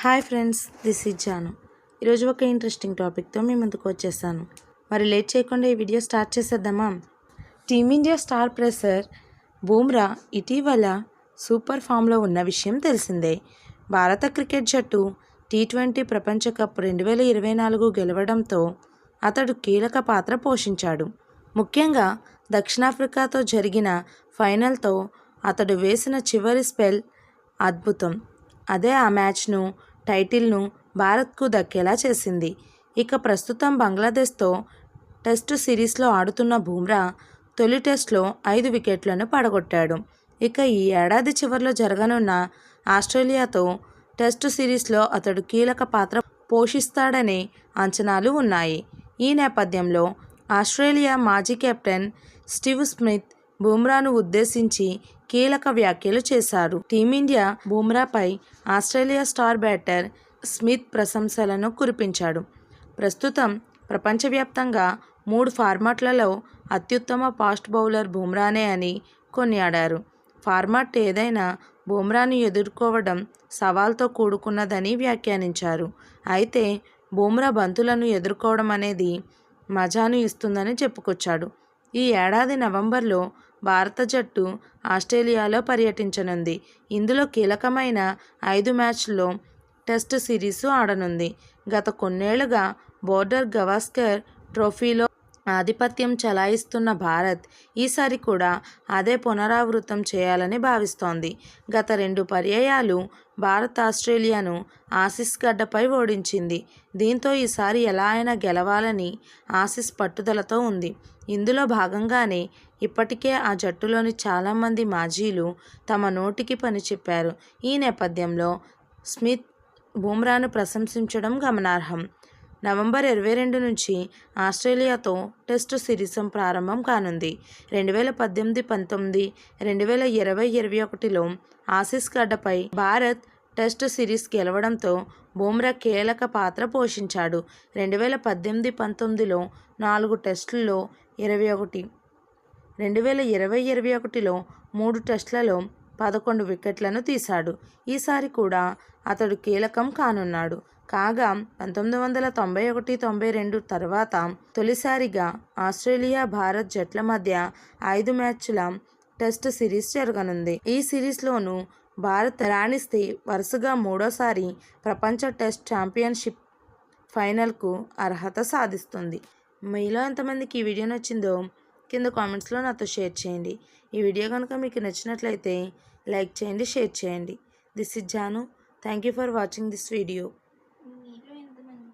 Hi friends, this is Janu. ఈరోజు ఒక interesting టాపిక్తో మీ ముందుకు వచ్చేసాను. మరి లేట్ చేయకుండా ఈ వీడియో స్టార్ట్ చేసేద్దామా? టీమిండియా స్టార్ ప్రేసర్ బూమ్రా ఇటీవల సూపర్ ఫామ్లో ఉన్న విషయం తెలిసిందే. భారత క్రికెట్ జట్టు టీ20 ప్రపంచ కప్ 2024 గెలవడంతో అతడు కీలక పాత్ర పోషించాడు. ముఖ్యంగా దక్షిణాఫ్రికాతో జరిగిన ఫైనల్తో అతడు వేసిన చివరి స్పెల్ అద్భుతం. అదే ఆ మ్యాచ్ను, టైటిల్ను భారత్కు దక్కేలా చేసింది. ఇక ప్రస్తుతం బంగ్లాదేశ్తో టెస్టు సిరీస్లో ఆడుతున్న బూమ్రా తొలి టెస్ట్లో 5 వికెట్లను పడగొట్టాడు. ఇక ఈ ఏడాది చివరిలో జరగనున్న ఆస్ట్రేలియాతో టెస్టు సిరీస్లో అతడు కీలక పాత్ర పోషిస్తాడనే అంచనాలు ఉన్నాయి. ఈ నేపథ్యంలో ఆస్ట్రేలియా మాజీ కెప్టెన్ స్టీవ్ స్మిత్ బూమ్రాను ఉద్దేశించి కీలక వ్యాఖ్యలు చేశారు. టీమిండియా బూమ్రాపై ఆస్ట్రేలియా స్టార్ బ్యాటర్ స్మిత్ ప్రశంసలను కురిపించాడు. ప్రస్తుతం ప్రపంచవ్యాప్తంగా 3 ఫార్మాట్లలో అత్యుత్తమ ఫాస్ట్ బౌలర్ బూమ్రానే అని కొనియాడారు. ఫార్మాట్ ఏదైనా బూమ్రాను ఎదుర్కోవడం సవాల్తో కూడుకున్నదని వ్యాఖ్యానించారు. అయితే బూమ్రా బంతులను ఎదుర్కోవడం అనేది మజాను ఇస్తుందని చెప్పుకొచ్చాడు. ఈ ఏడాది నవంబర్లో భారత జట్టు ఆస్ట్రేలియాలో పర్యటించనుంది. ఇందులో కీలకమైన 5 మ్యాచ్ల్లో టెస్ట్ సిరీస్ ఆడనుంది. గత కొన్నేళ్లుగా బోర్డర్ గవాస్కర్ ట్రోఫీలో ఆధిపత్యం చెలాయిస్తున్న భారత్ ఈసారి కూడా అదే పునరావృతం చేయాలని భావిస్తోంది. గత 2 పర్యాయాలు భారత్ ఆస్ట్రేలియాను ఆసీస్ గడ్డపై ఓడించింది. దీంతో ఈసారి ఎలా అయినా గెలవాలని ఆసీస్ పట్టుదలతో ఉంది. ఇందులో భాగంగానే ఇప్పటికే ఆ జట్టులోని చాలామంది మాజీలు తమ నోటికి పని చెప్పారు. ఈ నేపథ్యంలో స్మిత్ బూమ్రాను ప్రశంసించడం గమనార్హం. నవంబర్ 22 నుంచి ఆస్ట్రేలియాతో టెస్టు సిరీస్ ప్రారంభం కానుంది. 2018-19, 2020-21లో ఆసీస్ గడ్డపై భారత్ టెస్టు సిరీస్ గెలవడంతో బూమ్రా కీలక పాత్ర పోషించాడు. 2018-19లో 4 టెస్టుల్లో 21, 2020-21లో 3 టెస్టులలో 11 వికెట్లను తీశాడు. ఈసారి కూడా అతడు కీలకం కానున్నాడు. కాగా 1991-92 తర్వాత తొలిసారిగా ఆస్ట్రేలియా భారత్ జట్ల మధ్య 5 మ్యాచ్ల టెస్ట్ సిరీస్ జరగనుంది. ఈ సిరీస్లోనూ భారత్ రాణిస్తే వరుసగా 3వసారి ప్రపంచ టెస్ట్ ఛాంపియన్షిప్ ఫైనల్కు అర్హత సాధిస్తుంది. మీలో ఎంతమందికి ఈ వీడియో నచ్చిందో కింద కామెంట్స్లో నాతో షేర్ చేయండి. ఈ వీడియో కనుక మీకు నచ్చినట్లయితే లైక్ చేయండి, షేర్ చేయండి. This is Janu. Thank you for watching this video.